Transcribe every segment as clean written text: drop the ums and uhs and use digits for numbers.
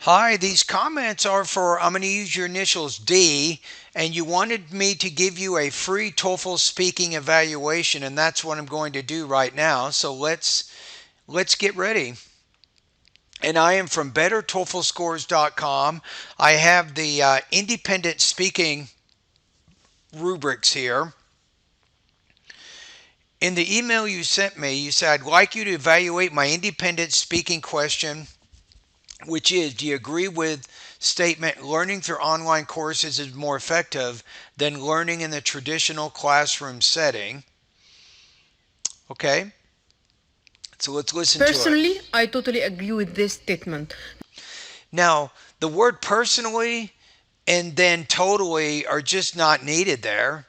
Hi, these comments are for, I'm going to use your initials D, and you wanted me to give you a free TOEFL speaking evaluation, and that's what I'm going to do right now. So let's get ready. And I am from bettertoeflscores.com. I have the independent speaking rubrics here. In the email you sent me, you said, I'd like you to evaluate my independent speaking question, which is, do you agree with statement learning through online courses is more effective than learning in the traditional classroom setting? Okay, so let's listen to it. Personally, I totally agree with this statement. Now, the word personally and then totally are just not needed there.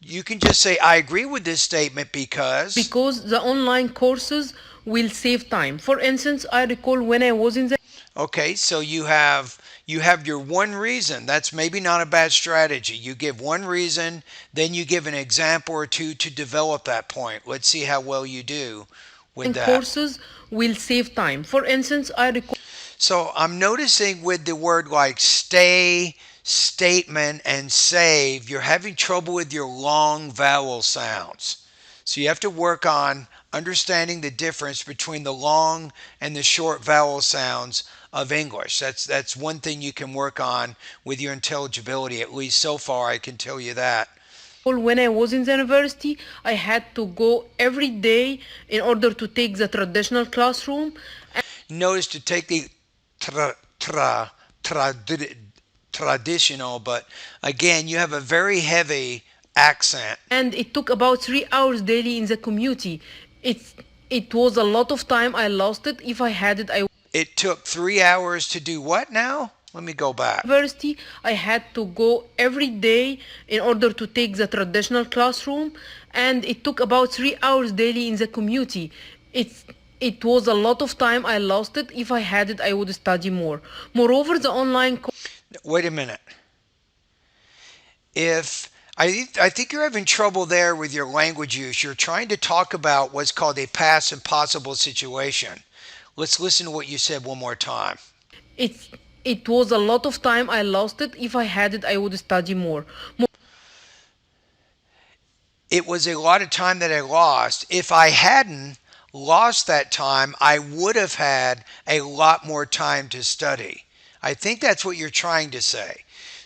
You can just say, I agree with this statement because. Because the online courses will save time. For instance, I recall when I was in the Okay, so you have your one reason. That's maybe not a bad strategy. You give one reason, then you give an example or two to develop that point. Let's see how well you do with online that. courses will save time. For instance, I recall So I'm noticing with the word like stay, statement, and save, you're having trouble with your long vowel sounds. So you have to work on understanding the difference between the long and the short vowel sounds of English. That's one thing you can work on with your intelligibility. At least so far, I can tell you that. when I was in the university, I had to go every day in order to take the traditional classroom. Notice to take the tra, tra, tradi- traditional, but again, you have a very heavy accent. And it took about 3 hours daily in the community. It's it was a lot of time I lost it. If I had it, I It took 3 hours to do what now? Let me go back. university, I had to go every day in order to take the traditional classroom, and it took about 3 hours daily in the community. It's it was a lot of time I lost it. If I had it, I would study more. Moreover, the online Wait a minute. If I think you're having trouble there with your language use. You're trying to talk about what's called a past impossible situation. Let's listen to what you said one more time. it's it was a lot of time I lost it. If I had it, I would study more. It was a lot of time that I lost. If I hadn't lost that time, I would have had a lot more time to study. I think that's what you're trying to say.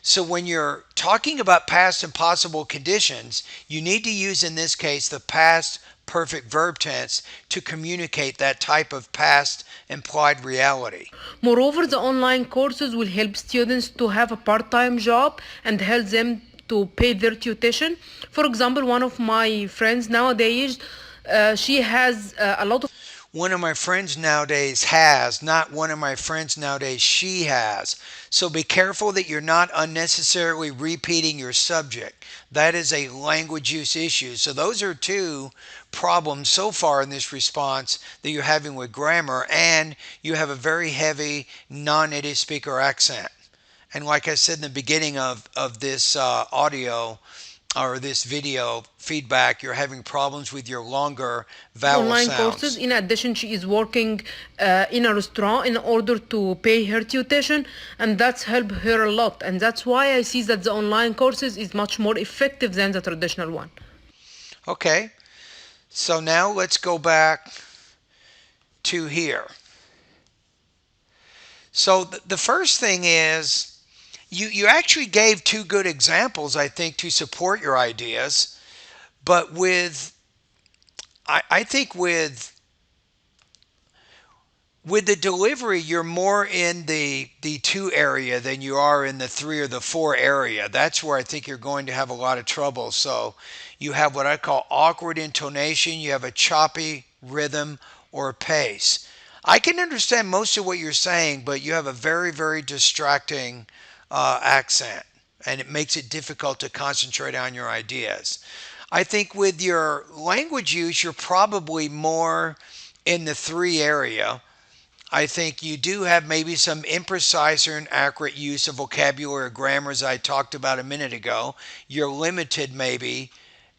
So when you're talking about past and possible conditions, you need to use in this case the past perfect verb tense to communicate that type of past implied reality. Moreover, the online courses will help students to have a part-time job and help them to pay their tuition. For example, one of my friends nowadays, she has a lot of One of my friends nowadays has, not one of my friends nowadays she has. So be careful that you're not unnecessarily repeating your subject. That is a language use issue. So those are two problems so far in this response that you're having with grammar, and you have a very heavy non-native speaker accent. And like I said in the beginning of this audio, or this video feedback, you're having problems with your longer vowel online courses. sounds. In addition, she is working in a restaurant in order to pay her tuition, and that's helped her a lot. And that's why I see that the online courses is much more effective than the traditional one. Okay, so now let's go back to here. So the first thing is you actually gave two good examples, I think, to support your ideas. But I think with the delivery, you're more in the two area than you are in the three or the four area. That's where I think you're going to have a lot of trouble. So you have what I call awkward intonation. You have a choppy rhythm or pace. I can understand most of what you're saying, but you have a very, very distracting accent, and it makes it difficult to concentrate on your ideas. I think with your language use, you're probably more in the three area. I think you do have maybe some imprecise or inaccurate use of vocabulary or grammar, as I talked about a minute ago. You're limited maybe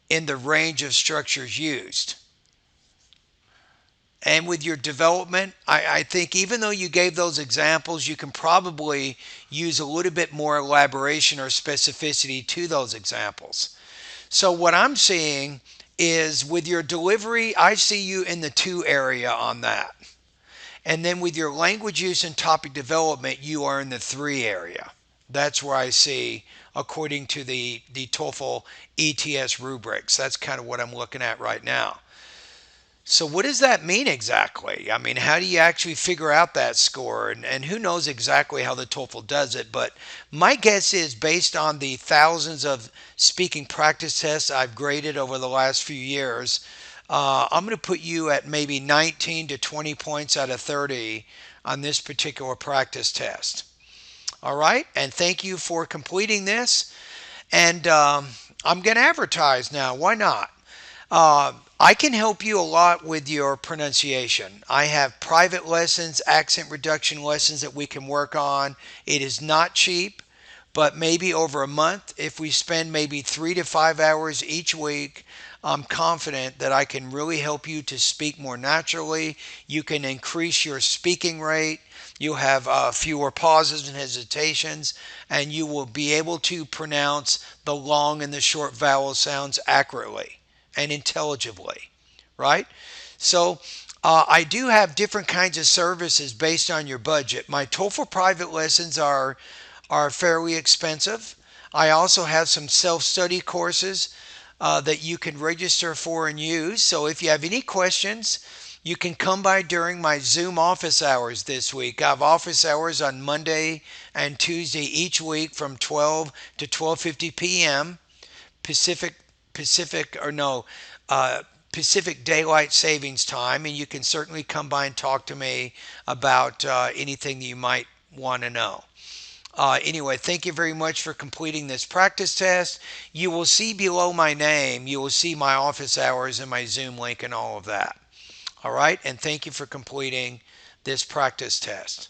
in the range of structures used. And with your development, I think even though you gave those examples, you can probably use a little bit more elaboration or specificity to those examples. So, what I'm seeing is with your delivery, I see you in the two area on that. And then with your language use and topic development, you are in the three area. That's where I see, according to the TOEFL ETS rubrics. That's kind of what I'm looking at right now. So, what does that mean exactly? I mean, how do you actually figure out that score? And who knows exactly how the TOEFL does it? But my guess is based on the thousands of speaking practice tests I've graded over the last few years, I'm going to put you at maybe 19 to 20 points out of 30 on this particular practice test. All right. And thank you for completing this. And I'm going to advertise now. Why not? I can help you a lot with your pronunciation. I have private lessons, accent reduction lessons that we can work on. It is not cheap, but maybe over a month, if we spend maybe 3 to 5 hours each week, I'm confident that I can really help you to speak more naturally. You can increase your speaking rate. You'll have fewer pauses and hesitations, and you will be able to pronounce the long and the short vowel sounds accurately and intelligibly, right? So I do have different kinds of services based on your budget. My TOEFL private lessons are fairly expensive. I also have some self-study courses that you can register for and use. So if you have any questions, you can come by during my Zoom office hours this week. I have office hours on Monday and Tuesday each week from 12 to 12:50 p.m. Pacific Pacific or no Pacific Daylight Savings Time, and you can certainly come by and talk to me about anything that you might want to know. Anyway, thank you very much for completing this practice test. You will see below my name, you will see my office hours and my Zoom link and all of that. All right, and thank you for completing this practice test.